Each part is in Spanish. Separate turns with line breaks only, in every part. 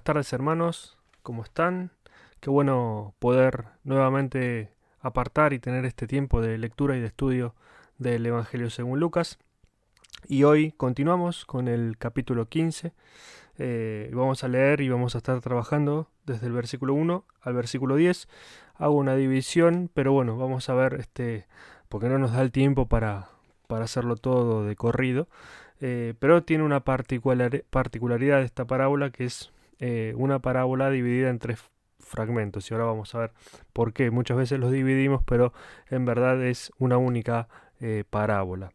Buenas tardes hermanos, ¿cómo están? Qué bueno poder nuevamente apartar y tener este tiempo de lectura y de estudio del Evangelio según Lucas. Y hoy continuamos con el capítulo 15. Vamos a leer y vamos a estar trabajando desde el versículo 1 al versículo 10. Hago una división, pero bueno, vamos a ver, porque no nos da el tiempo para hacerlo todo de corrido. Pero tiene una particularidad de esta parábola, que es una parábola dividida en tres fragmentos. Y ahora vamos a ver por qué. Muchas veces los dividimos, pero en verdad es una única parábola.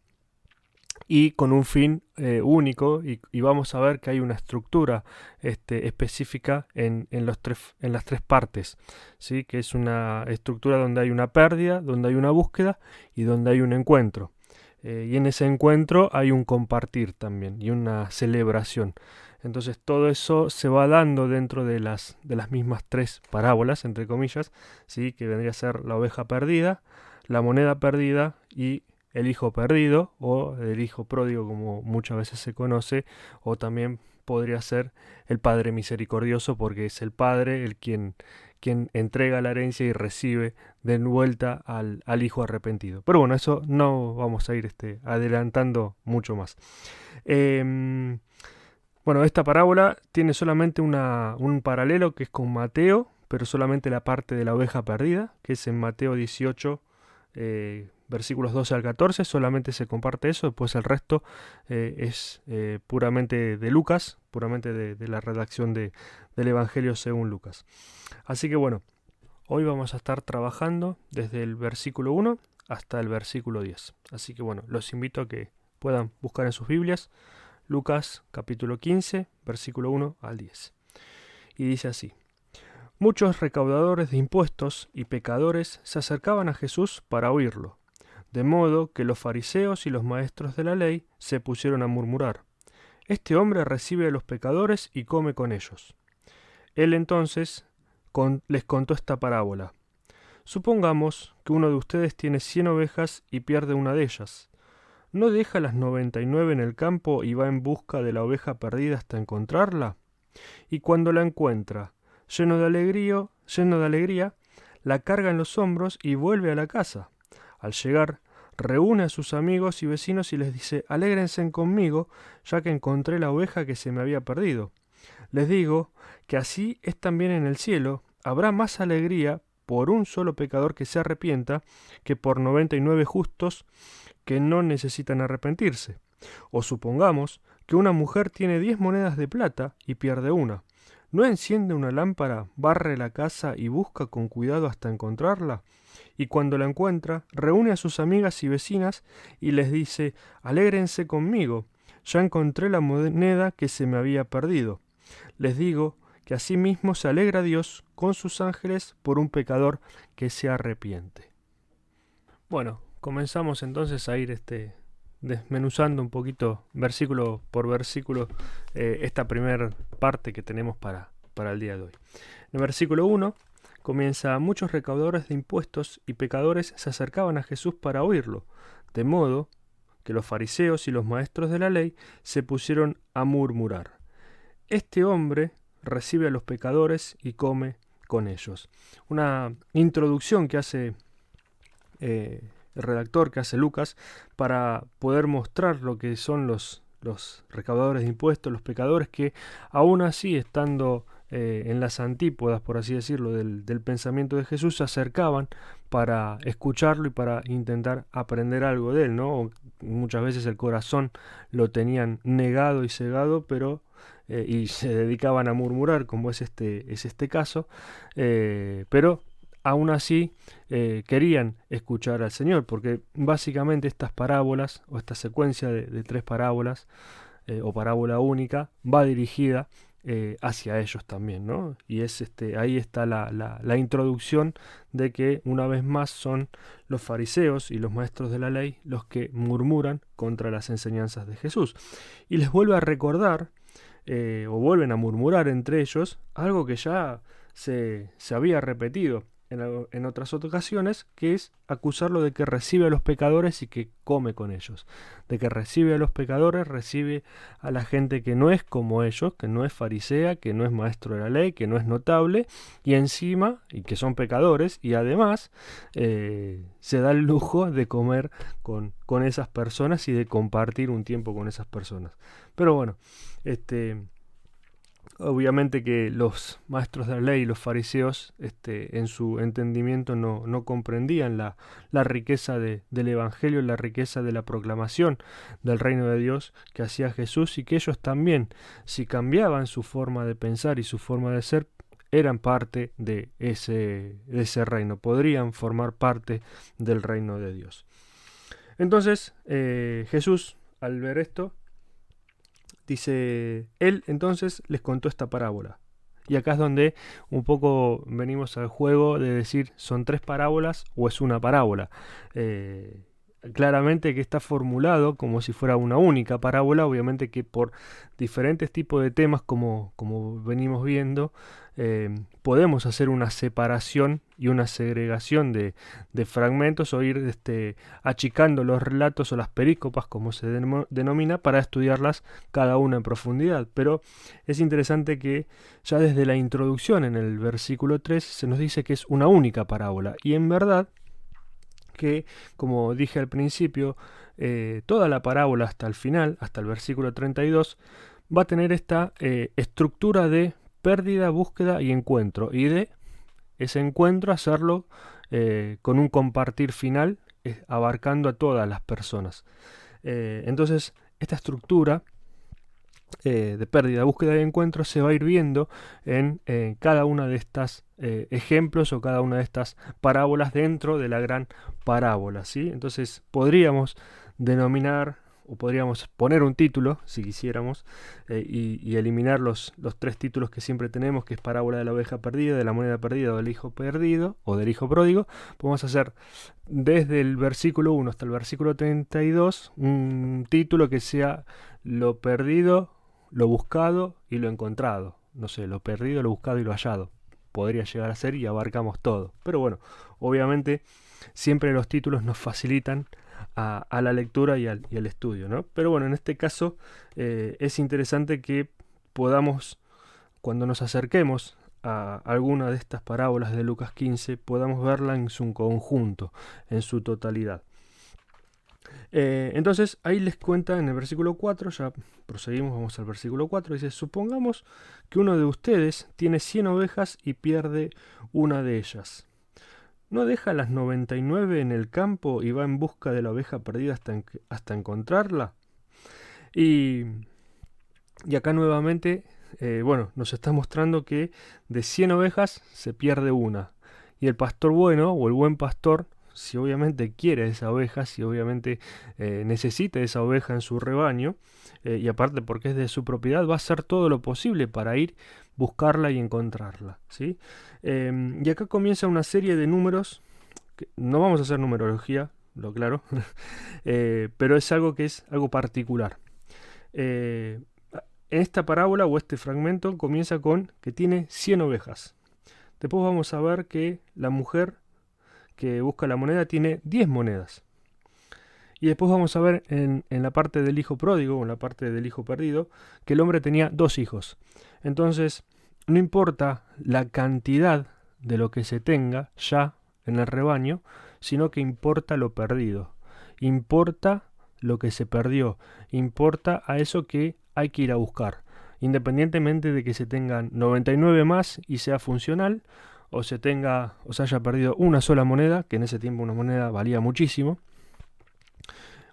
Y con un fin único, y vamos a ver que hay una estructura específica en las tres partes, ¿sí? Que es una estructura donde hay una pérdida, donde hay una búsqueda y donde hay un encuentro. Y en ese encuentro hay un compartir también y una celebración. Entonces todo eso se va dando dentro de las mismas tres parábolas, entre comillas, ¿sí? Que vendría a ser la oveja perdida, la moneda perdida y el hijo perdido, o el hijo pródigo, como muchas veces se conoce, o también podría ser el Padre misericordioso, porque es el Padre quien entrega la herencia y recibe de vuelta al hijo arrepentido. Pero bueno, eso no vamos a ir adelantando mucho más. Bueno, esta parábola tiene solamente un paralelo, que es con Mateo, pero solamente la parte de la oveja perdida, que es en Mateo 18, versículos 12 al 14, solamente se comparte eso. Después el resto es puramente de Lucas, puramente de la redacción del Evangelio según Lucas. Así que bueno, hoy vamos a estar trabajando desde el versículo 1 hasta el versículo 10. Así que bueno, los invito a que puedan buscar en sus Biblias Lucas capítulo 15, versículo 1 al 10. Y dice así: Muchos recaudadores de impuestos y pecadores se acercaban a Jesús para oírlo, de modo que los fariseos y los maestros de la ley se pusieron a murmurar: Este hombre recibe a los pecadores y come con ellos. Él entonces les contó esta parábola. Supongamos que uno de ustedes tiene 100 ovejas y pierde una de ellas. ¿No deja las 99 en el campo y va en busca de la oveja perdida hasta encontrarla? Y cuando la encuentra, lleno de alegría, la carga en los hombros y vuelve a la casa. Al llegar, reúne a sus amigos y vecinos y les dice: Alégrense conmigo, ya que encontré la oveja que se me había perdido. Les digo que así es también en el cielo. Habrá más alegría por un solo pecador que se arrepienta que por 99 justos que no necesitan arrepentirse. O supongamos que una mujer tiene 10 monedas de plata y pierde una. ¿No enciende una lámpara, barre la casa y busca con cuidado hasta encontrarla? Y cuando la encuentra, reúne a sus amigas y vecinas y les dice: Alégrense conmigo, ya encontré la moneda que se me había perdido. Les digo que asimismo se alegra Dios con sus ángeles por un pecador que se arrepiente. Bueno, comenzamos entonces a ir desmenuzando un poquito, versículo por versículo, esta primera parte que tenemos para el día de hoy. En el versículo 1 comienza: Muchos recaudadores de impuestos y pecadores se acercaban a Jesús para oírlo, de modo que los fariseos y los maestros de la ley se pusieron a murmurar: Este hombre recibe a los pecadores y come con ellos. Una introducción que hace el redactor, que hace Lucas, para poder mostrar lo que son los recaudadores de impuestos, los pecadores, que aún así, estando en las antípodas, por así decirlo, del pensamiento de Jesús, se acercaban para escucharlo y para intentar aprender algo de él, ¿no? Muchas veces el corazón lo tenían negado y cegado, pero y se dedicaban a murmurar, como es este caso, pero aún así querían escuchar al Señor, porque básicamente estas parábolas, o esta secuencia de tres parábolas, o parábola única, va dirigida hacia ellos también, ¿no? Y ahí está la introducción de que una vez más son los fariseos y los maestros de la ley los que murmuran contra las enseñanzas de Jesús. Y les vuelve a recordar, o vuelven a murmurar entre ellos, algo que ya se había repetido en otras ocasiones, que es acusarlo de que recibe a los pecadores y que come con ellos. De que recibe a los pecadores, recibe a la gente que no es como ellos, que no es farisea, que no es maestro de la ley, que no es notable, y encima, y que son pecadores, y además se da el lujo de comer con esas personas y de compartir un tiempo con esas personas. Pero bueno, obviamente que los maestros de la ley y los fariseos en su entendimiento no comprendían la riqueza del Evangelio, la riqueza de la proclamación del reino de Dios que hacía Jesús, y que ellos también, si cambiaban su forma de pensar y su forma de ser, eran parte de ese reino, podrían formar parte del reino de Dios. Entonces Jesús, al ver esto, dice, él entonces les contó esta parábola. Y acá es donde un poco venimos al juego de decir, ¿son 3 parábolas o es una parábola? Claramente que está formulado como si fuera una única parábola, obviamente que por diferentes tipos de temas, como venimos viendo, podemos hacer una separación y una segregación de fragmentos, o ir achicando los relatos o las perícopas, como se denomina, para estudiarlas cada una en profundidad. Pero es interesante que ya desde la introducción, en el versículo 3, se nos dice que es una única parábola, y en verdad que, como dije al principio, toda la parábola hasta el final, hasta el versículo 32, va a tener esta estructura de pérdida, búsqueda y encuentro, y de ese encuentro hacerlo con un compartir final, abarcando a todas las personas. Entonces, esta estructura de pérdida, búsqueda y encuentro se va a ir viendo en cada una de estas ejemplos, o cada una de estas parábolas dentro de la gran parábola, ¿sí? Entonces podríamos denominar, o podríamos poner un título, si quisiéramos, y eliminar los 3 títulos que siempre tenemos, que es parábola de la oveja perdida, de la moneda perdida, o del hijo perdido, o del hijo pródigo. Podemos hacer desde el versículo 1 hasta el versículo 32 un título que sea lo perdido, lo buscado y lo encontrado. No sé, lo perdido, lo buscado y lo hallado. Podría llegar a ser, y abarcamos todo. Pero bueno, obviamente siempre los títulos nos facilitan a la lectura y al estudio, ¿no? Pero bueno, en este caso es interesante que podamos, cuando nos acerquemos a alguna de estas parábolas de Lucas 15, podamos verla en su conjunto, en su totalidad. Entonces ahí les cuenta en el versículo 4, ya proseguimos, vamos al versículo 4, dice: supongamos que uno de ustedes tiene 100 ovejas y pierde una de ellas. ¿No deja las 99 en el campo y va en busca de la oveja perdida hasta encontrarla? Y acá nuevamente, nos está mostrando que de 100 ovejas se pierde una. Y el pastor bueno, o el buen pastor, si obviamente quiere esa oveja, si obviamente necesita esa oveja en su rebaño, y aparte porque es de su propiedad, va a hacer todo lo posible para ir, buscarla y encontrarla, ¿sí? Y acá comienza una serie de números, que no vamos a hacer numerología, lo claro, pero es algo que es algo particular. Esta parábola o este fragmento comienza con que tiene 100 ovejas. Después vamos a ver que la mujer que busca la moneda tiene 10 monedas. Y después vamos a ver en la parte del hijo pródigo, o en la parte del hijo perdido, que el hombre tenía 2 hijos. Entonces, no importa la cantidad de lo que se tenga ya en el rebaño, sino que importa lo perdido. Importa lo que se perdió. Importa a eso que hay que ir a buscar. Independientemente de que se tengan 99 más y sea funcional, o se haya perdido una sola moneda, que en ese tiempo una moneda valía muchísimo,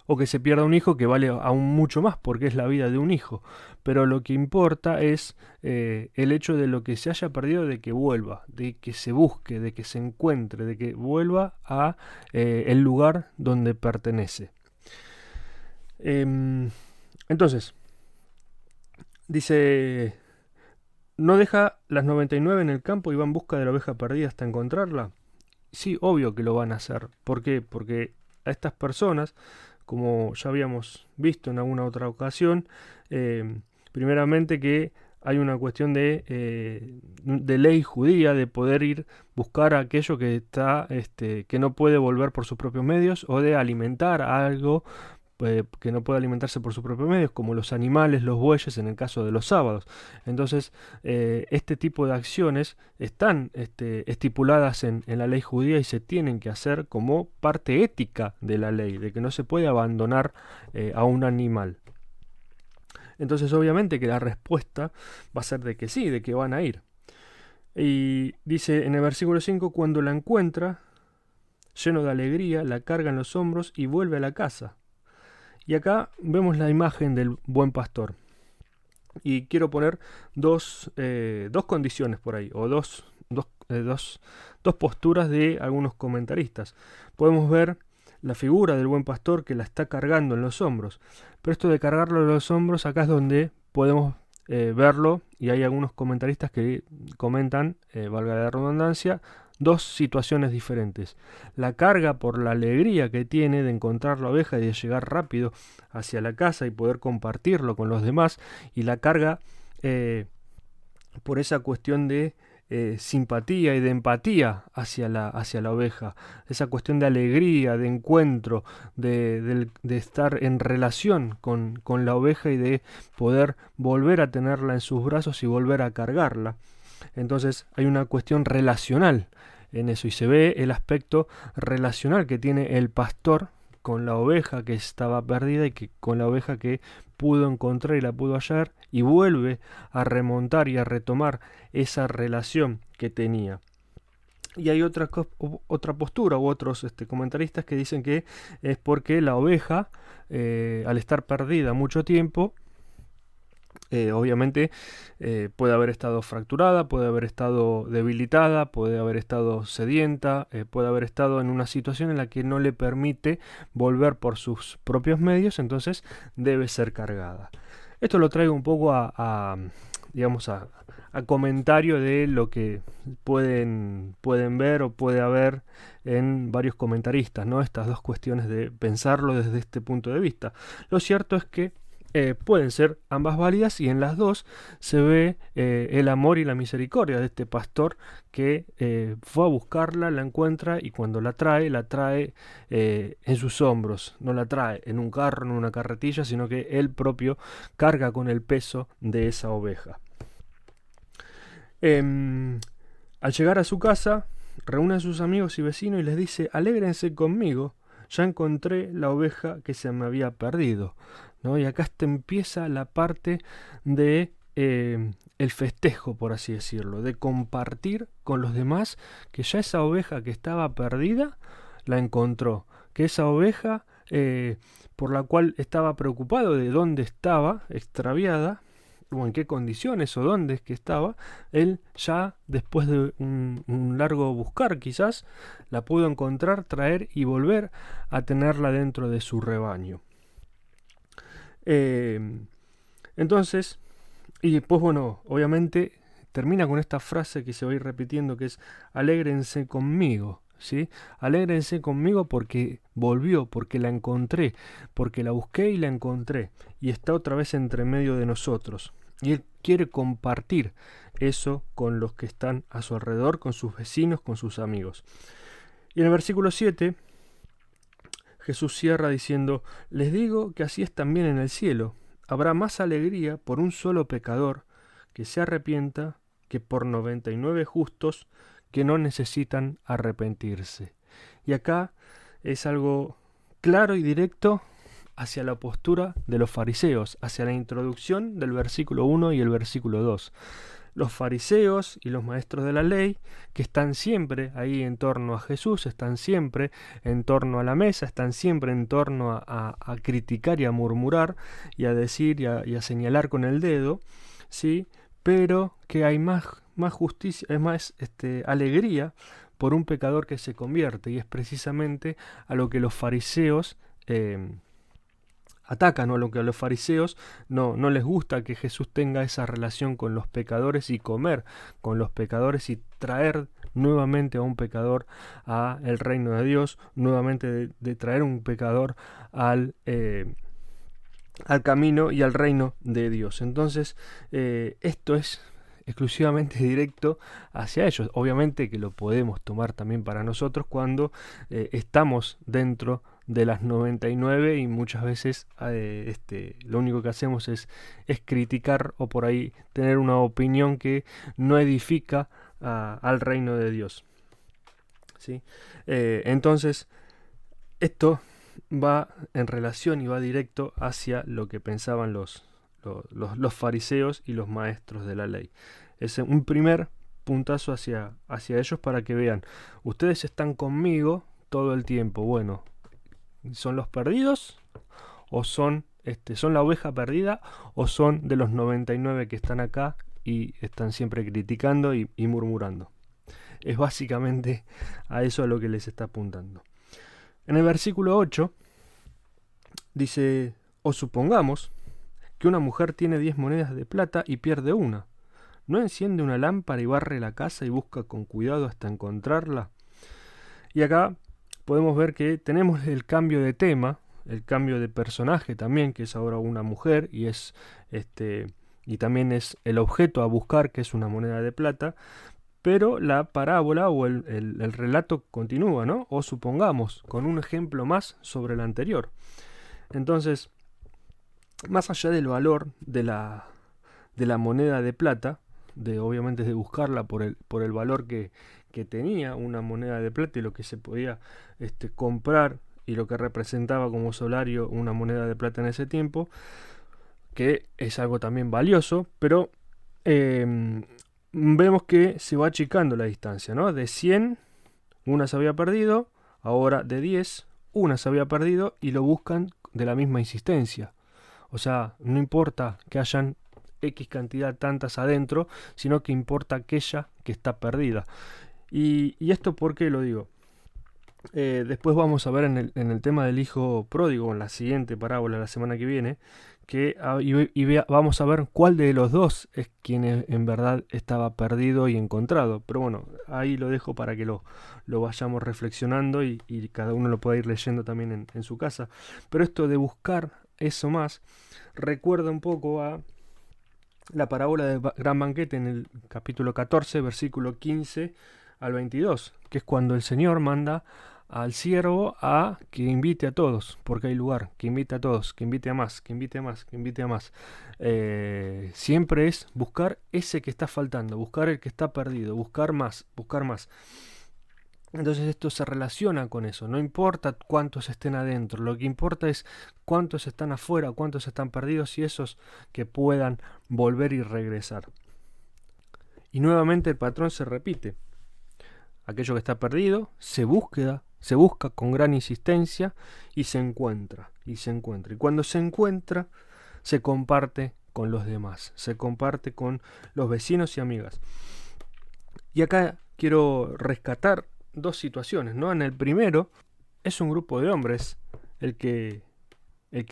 o que se pierda un hijo, que vale aún mucho más porque es la vida de un hijo. Pero lo que importa es el hecho de lo que se haya perdido, de que vuelva, de que se busque, de que se encuentre, de que vuelva a el lugar donde pertenece. Entonces, dice: ¿no deja las 99 en el campo y va en busca de la oveja perdida hasta encontrarla? Sí, obvio que lo van a hacer. ¿Por qué? Porque a estas personas, como ya habíamos visto en alguna otra ocasión, primeramente que hay una cuestión de ley judía, de poder ir buscar aquello que está, que no puede volver por sus propios medios, o de alimentar algo que no puede alimentarse por sus propios medios, como los animales, los bueyes, en el caso de los sábados. Entonces, este tipo de acciones están estipuladas en la ley judía y se tienen que hacer como parte ética de la ley, de que no se puede abandonar a un animal. Entonces, obviamente que la respuesta va a ser de que sí, de que van a ir. Y dice en el versículo 5, cuando la encuentra, lleno de alegría, la carga en los hombros y vuelve a la casa. Y acá vemos la imagen del buen pastor. Y quiero poner dos condiciones por ahí, o dos posturas de algunos comentaristas. Podemos ver la figura del buen pastor que la está cargando en los hombros. Pero esto de cargarlo en los hombros, acá es donde podemos verlo, y hay algunos comentaristas que comentan, valga la redundancia, dos situaciones diferentes. La carga por la alegría que tiene de encontrar la oveja y de llegar rápido hacia la casa y poder compartirlo con los demás, y la carga por esa cuestión de simpatía y de empatía hacia la oveja, esa cuestión de alegría, de encuentro, de estar en relación con la oveja y de poder volver a tenerla en sus brazos y volver a cargarla. Entonces hay una cuestión relacional en eso, y se ve el aspecto relacional que tiene el pastor con la oveja que estaba perdida y con la oveja que pudo encontrar y la pudo hallar, y vuelve a remontar y a retomar esa relación que tenía. Y hay otra postura u otros comentaristas que dicen que es porque la oveja, al estar perdida mucho tiempo, obviamente puede haber estado fracturada, puede haber estado debilitada, puede haber estado sedienta, puede haber estado en una situación en la que no le permite volver por sus propios medios, entonces debe ser cargada. Esto lo traigo un poco a comentario de lo que pueden ver o puede haber en varios comentaristas, ¿no? Estas dos cuestiones de pensarlo desde este punto de vista. Lo cierto es que pueden ser ambas válidas, y en las dos se ve el amor y la misericordia de este pastor que fue a buscarla, la encuentra, y cuando la trae en sus hombros. No la trae en un carro, en una carretilla, sino que él propio carga con el peso de esa oveja. Al llegar a su casa, reúne a sus amigos y vecinos y les dice: alégrense conmigo, ya encontré la oveja que se me había perdido, ¿no? Y acá empieza la parte de el festejo, por así decirlo, de compartir con los demás que ya esa oveja que estaba perdida la encontró, que esa oveja por la cual estaba preocupado de dónde estaba extraviada, o en qué condiciones o dónde es que estaba, él ya después de un largo buscar quizás, la pudo encontrar, traer y volver a tenerla dentro de su rebaño. Entonces, y después, bueno, obviamente termina con esta frase que se va a ir repitiendo, que es: alégrense conmigo, ¿sí? Alégrense conmigo porque volvió, porque la encontré, porque la busqué y la encontré, y está otra vez entre medio de nosotros. Y él quiere compartir eso con los que están a su alrededor, con sus vecinos, con sus amigos. Y en el versículo 7, Jesús cierra diciendo: les digo que así es también en el cielo. Habrá más alegría por un solo pecador que se arrepienta que por 99 justos que no necesitan arrepentirse. Y acá es algo claro y directo hacia la postura de los fariseos, hacia la introducción del versículo 1 y el versículo 2. Los fariseos y los maestros de la ley, que están siempre ahí en torno a Jesús, están siempre en torno a la mesa, están siempre en torno a criticar y a murmurar y a decir y a señalar con el dedo, ¿sí? Pero que hay más justicia, es más alegría por un pecador que se convierte, y es precisamente a lo que los fariseos atacan, o a lo que a los fariseos no les gusta que Jesús tenga esa relación con los pecadores y comer con los pecadores y traer nuevamente a un pecador a el reino de Dios, nuevamente de traer un pecador al al camino y al reino de Dios. Entonces, esto es exclusivamente directo hacia ellos. Obviamente que lo podemos tomar también para nosotros cuando estamos dentro de las 99 y muchas veces lo único que hacemos es criticar o por ahí tener una opinión que no edifica al reino de Dios. ¿Sí? Entonces, esto va en relación y va directo hacia lo que pensaban los fariseos y los maestros de la ley. Es un primer puntazo hacia ellos para que vean, ustedes están conmigo todo el tiempo. Bueno, ¿son los perdidos o son la oveja perdida o son de los 99 que están acá y están siempre criticando y murmurando? Es básicamente a eso a lo que les está apuntando. En el versículo 8 dice, o supongamos que una mujer tiene 10 monedas de plata y pierde una. ¿No enciende una lámpara y barre la casa y busca con cuidado hasta encontrarla? Y acá podemos ver que tenemos el cambio de tema, el cambio de personaje también, que es ahora una mujer y y también es el objeto a buscar, que es una moneda de plata. Pero la parábola o el relato continúa, ¿no? O supongamos, con un ejemplo más sobre el anterior. Entonces, más allá del valor de la moneda de plata, obviamente de buscarla por el valor que tenía una moneda de plata y lo que se podía comprar y lo que representaba como salario una moneda de plata en ese tiempo, que es algo también valioso, pero vemos que se va achicando la distancia, ¿no? De 100, una se había perdido, ahora de 10, una se había perdido y lo buscan de la misma insistencia. O sea, no importa que hayan X cantidad tantas adentro, sino que importa aquella que está perdida. ¿Y esto por qué lo digo? Después vamos a ver en el tema del hijo pródigo, en la siguiente parábola, la semana que viene, vamos a ver cuál de los dos es quien en verdad estaba perdido y encontrado. Pero bueno, ahí lo dejo para que lo vayamos reflexionando y cada uno lo pueda ir leyendo también en su casa. Pero esto de buscar eso más recuerda un poco a la parábola del gran banquete en el capítulo 14, versículo 15 al 22, que es cuando el Señor manda al siervo a que invite a todos, porque hay lugar, que invite a todos, que invite a más, que invite a más, que invite a más. Siempre es buscar ese que está faltando, buscar el que está perdido, buscar más, buscar más. Entonces esto se relaciona con eso, no importa cuántos estén adentro, lo que importa es cuántos están afuera, cuántos están perdidos y esos que puedan volver y regresar. Y nuevamente el patrón se repite. Aquello que está perdido se busca con gran insistencia y se encuentra, y se encuentra. Y cuando se encuentra, se comparte con los demás, se comparte con los vecinos y amigas. Y acá quiero rescatar dos situaciones, ¿no? En el primero, es un grupo de hombres el que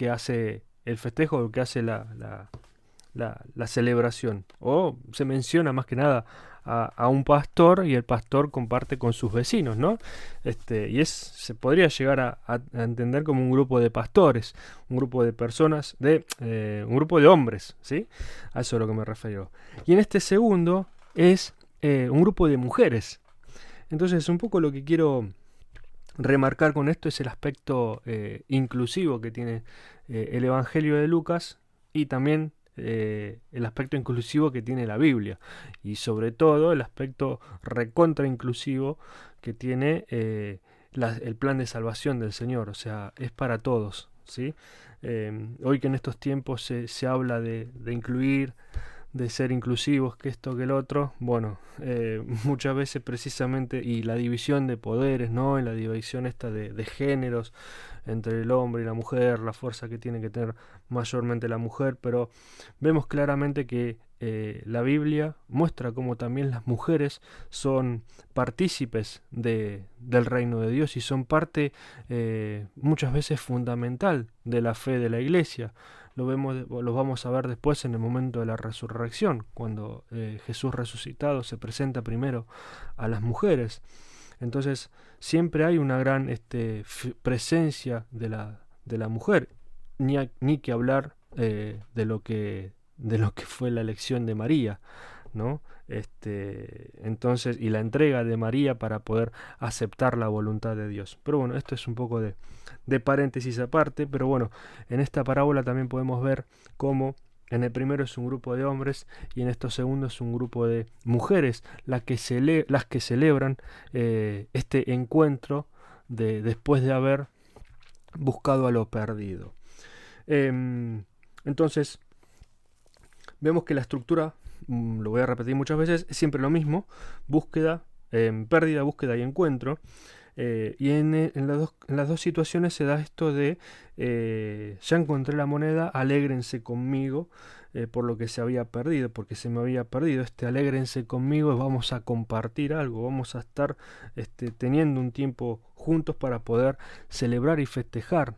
hace el festejo, el que hace la celebración. O se menciona más que nada a un pastor y el pastor comparte con sus vecinos, ¿no? Se podría llegar a entender como un grupo de pastores, un grupo de personas, un grupo de hombres, ¿sí? A eso es a lo que me refiero. Y en este segundo es un grupo de mujeres. Entonces, un poco lo que quiero remarcar con esto es el aspecto inclusivo que tiene el Evangelio de Lucas y también el aspecto inclusivo que tiene la Biblia y sobre todo el aspecto recontra inclusivo que tiene el plan de salvación del Señor, o sea, es para todos, ¿sí? Hoy que en estos tiempos se habla de incluir, de ser inclusivos, que esto, que el otro, bueno, muchas veces precisamente, y la división de poderes, ¿no? Y la división esta de géneros entre el hombre y la mujer, la fuerza que tiene que tener mayormente la mujer, pero vemos claramente que la Biblia muestra cómo también las mujeres son partícipes del reino de Dios y son parte muchas veces fundamental de la fe de la iglesia. Lo vamos a ver después en el momento de la resurrección, cuando Jesús resucitado se presenta primero a las mujeres. Entonces siempre hay una gran presencia de la mujer. ni que hablar de lo que fue la elección de María, ¿no? Entonces, y la entrega de María para poder aceptar la voluntad de Dios. Pero bueno, esto es un poco de paréntesis aparte, pero bueno, en esta parábola también podemos ver cómo en el primero es un grupo de hombres y en estos segundos es un grupo de mujeres las que celebran este encuentro después de haber buscado a lo perdido. Entonces, vemos que la estructura, lo voy a repetir muchas veces, es siempre lo mismo: búsqueda, pérdida, búsqueda y encuentro. Y en las dos situaciones se da esto de ya encontré la moneda, alégrense conmigo por lo que se había perdido, porque se me había perdido. Alégrense conmigo es vamos a compartir algo, vamos a estar teniendo un tiempo juntos para poder celebrar y festejar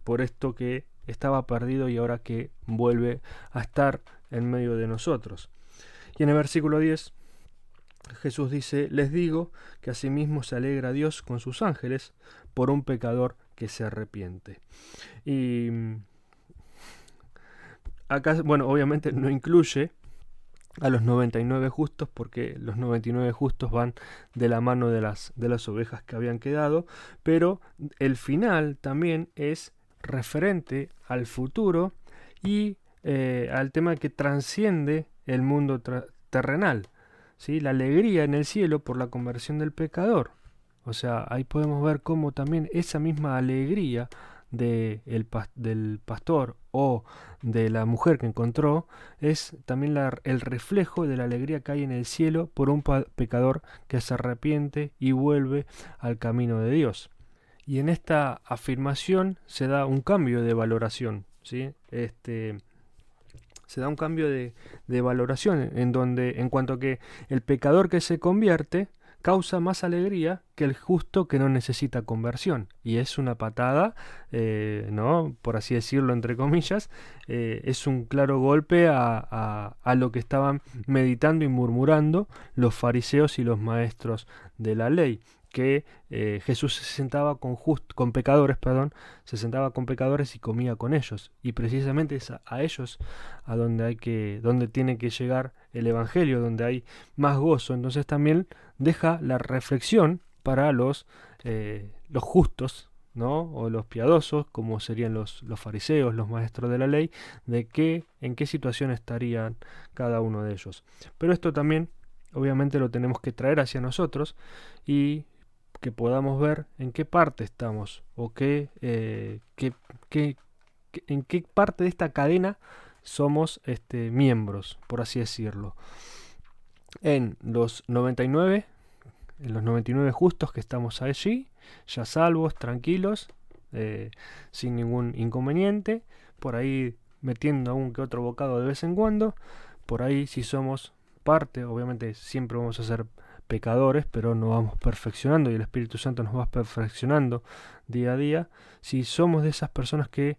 por esto que estaba perdido y ahora que vuelve a estar en medio de nosotros. Y en el versículo 10 Jesús dice: les digo que asimismo se alegra Dios con sus ángeles por un pecador que se arrepiente. Y acá, bueno, obviamente no incluye a los 99 justos, porque los 99 justos van de la mano de las ovejas que habían quedado, pero el final también es referente al futuro y al tema que trasciende el mundo terrenal, ¿sí? La alegría en el cielo por la conversión del pecador. O sea, ahí podemos ver cómo también esa misma alegría del pastor o de la mujer que encontró es también el reflejo de la alegría que hay en el cielo por un pecador que se arrepiente y vuelve al camino de Dios. Y en esta afirmación se da un cambio de valoración, ¿sí? Se da un cambio de valoración en cuanto a que el pecador que se convierte causa más alegría que el justo que no necesita conversión. Y es una patada, ¿no? Por así decirlo, entre comillas, es un claro golpe a lo que estaban meditando y murmurando los fariseos y los maestros de la ley, que Jesús se sentaba con pecadores, se sentaba con pecadores y comía con ellos. Y precisamente es a ellos a donde tiene que llegar el Evangelio, donde hay más gozo. Entonces también deja la reflexión para los justos, ¿no? O los piadosos, como serían los fariseos, los maestros de la ley, en qué situación estarían cada uno de ellos. Pero esto también, obviamente, lo tenemos que traer hacia nosotros y que podamos ver en qué parte estamos o en qué parte de esta cadena somos miembros, por así decirlo. En los 99 justos que estamos allí, ya salvos, tranquilos, sin ningún inconveniente, por ahí metiendo algún que otro bocado de vez en cuando, por ahí si somos parte, obviamente siempre vamos a ser pecadores, pero nos vamos perfeccionando y el Espíritu Santo nos va perfeccionando día a día. Si somos de esas personas que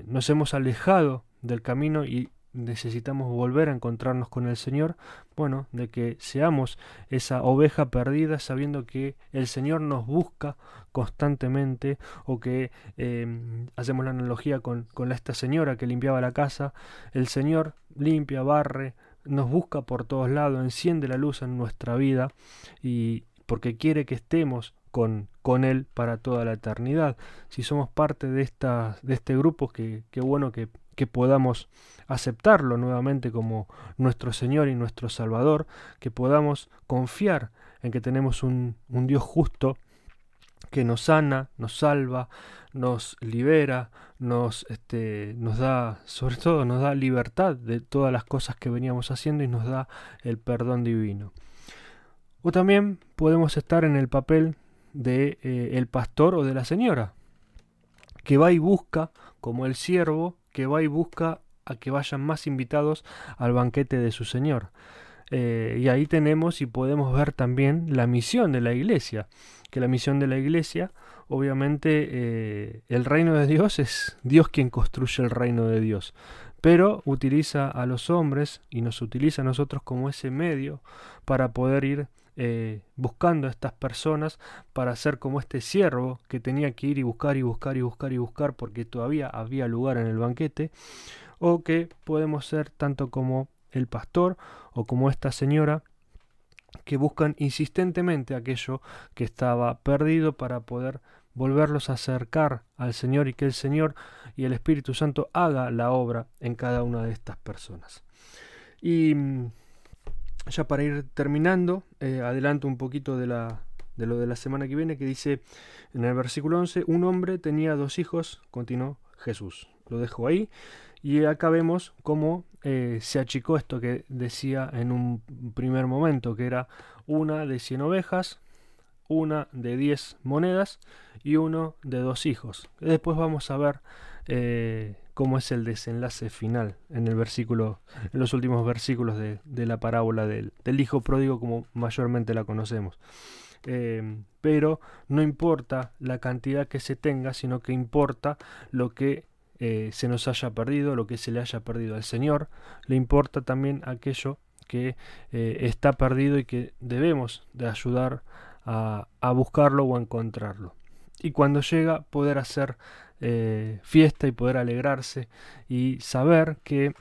nos hemos alejado del camino y necesitamos volver a encontrarnos con el Señor, bueno, de que seamos esa oveja perdida sabiendo que el Señor nos busca constantemente, o que hacemos la analogía con esta señora que limpiaba la casa. El Señor limpia, barre, nos busca por todos lados, enciende la luz en nuestra vida y porque quiere que estemos con Él para toda la eternidad. Si somos parte de este grupo, qué bueno que podamos aceptarlo nuevamente como nuestro Señor y nuestro Salvador, que podamos confiar en que tenemos un Dios justo que nos sana, nos salva, nos libera, nos da, sobre todo nos da libertad de todas las cosas que veníamos haciendo y nos da el perdón divino. O también podemos estar en el papel de el pastor o de la señora, que va y busca, como el siervo, que va y busca a que vayan más invitados al banquete de su Señor. Y ahí tenemos y podemos ver también la misión de la iglesia, que la misión de la iglesia, obviamente, el reino de Dios es Dios quien construye el reino de Dios, pero utiliza a los hombres y nos utiliza a nosotros como ese medio para poder ir buscando a estas personas para ser como este siervo que tenía que ir y buscar y buscar y buscar y buscar porque todavía había lugar en el banquete, o que podemos ser tanto como el pastor o como esta señora que buscan insistentemente aquello que estaba perdido para poder volverlos a acercar al Señor y que el Señor y el Espíritu Santo haga la obra en cada una de estas personas. Y ya para ir terminando, adelanto un poquito de lo de la semana que viene, que dice en el versículo 11, un hombre tenía 2 hijos, continuó Jesús. Lo dejo ahí. Y acá vemos cómo se achicó esto que decía en un primer momento, que era una de 100 ovejas, una de 10 monedas y uno de 2 hijos. Después vamos a ver cómo es el desenlace final en los últimos versículos de la parábola del hijo pródigo, como mayormente la conocemos. Pero no importa la cantidad que se tenga, sino que importa lo que se nos haya perdido, lo que se le haya perdido al Señor. Le importa también aquello que está perdido y que debemos de ayudar a buscarlo o a encontrarlo. Y cuando llega, poder hacer fiesta y poder alegrarse y saber que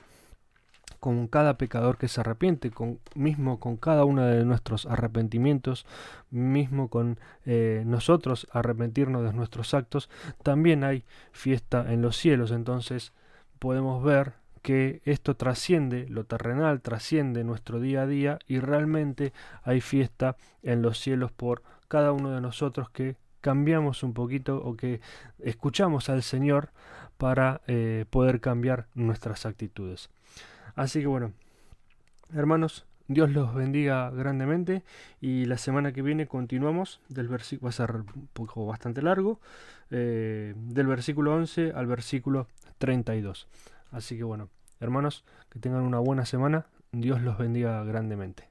con cada pecador que se arrepiente, mismo con cada uno de nuestros arrepentimientos, mismo con nosotros arrepentirnos de nuestros actos, también hay fiesta en los cielos. Entonces podemos ver que esto trasciende lo terrenal, trasciende nuestro día a día y realmente hay fiesta en los cielos por cada uno de nosotros que cambiamos un poquito o que escuchamos al Señor para poder cambiar nuestras actitudes. Así que bueno, hermanos, Dios los bendiga grandemente y la semana que viene continuamos del versículo, va a ser un poco bastante largo, del versículo 11 al versículo 32. Así que bueno, hermanos, que tengan una buena semana, Dios los bendiga grandemente.